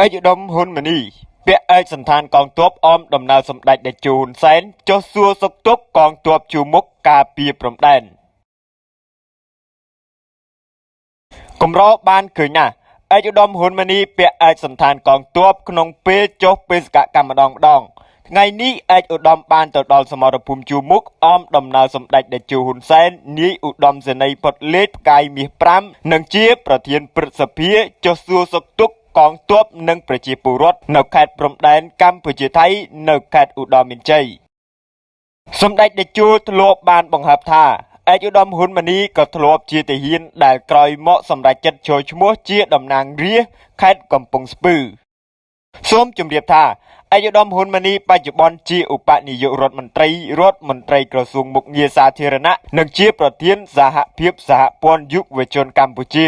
ឯកឧត្តមហ៊ុនម៉ាណីពាក់ឯកសណ្ឋានកងទ័ពអមដំណើរសម្ដេចតេជោហ៊ុនសែនចុះសួរសុខទុក្ខកងទ័ពជួរមុខការពារព្រំដែនកម្របានឃើញណាស់ឯកឧត្តមហ៊ុនម៉ាណីពាក់ឯកសណ្ឋានកងទ័ពក្នុងពេលចុះបេសកកម្មម្ដងថ្ងៃនេះឯកឧត្តមបានទៅដល់សមរភូមិជួរមុខអមដំណើរសម្ដេចតេជោហ៊ុនសែននាយឧត្តមសេនីយ៍ផុតលេខផ្កាយមាស5និងជាប្រធានព្រឹទ្ធសភាចុះសួរសុខទុក្ខកងទ័ពនិងប្រជាពលរដ្ឋនៅខេត្តព្រំដែនកម្ពុជាថៃនៅខេត្តឧត្តរមានជ័យសម្ដេចតេជោធ្លាប់បានបង្ហើបថាឯកឧត្តមហ៊ុនម៉ាណីក៏ធ្លាប់ជាទាហានដែលក្រោយមកសម្រេចចិត្តចូលឈ្មោះជាតំណាងរាស្ត្រខេត្តកំពង់ស្ពឺសូមជម្រាបថាឯកឧត្តមហ៊ុនម៉ាណីបច្ចុប្បន្នជាឧបនាយករដ្ឋមន្ត្រីក្រសួងមុខងារសាធារណៈនិងជាប្រធានសហភាពសហព័ន្ធយុវជនកម្ពុជា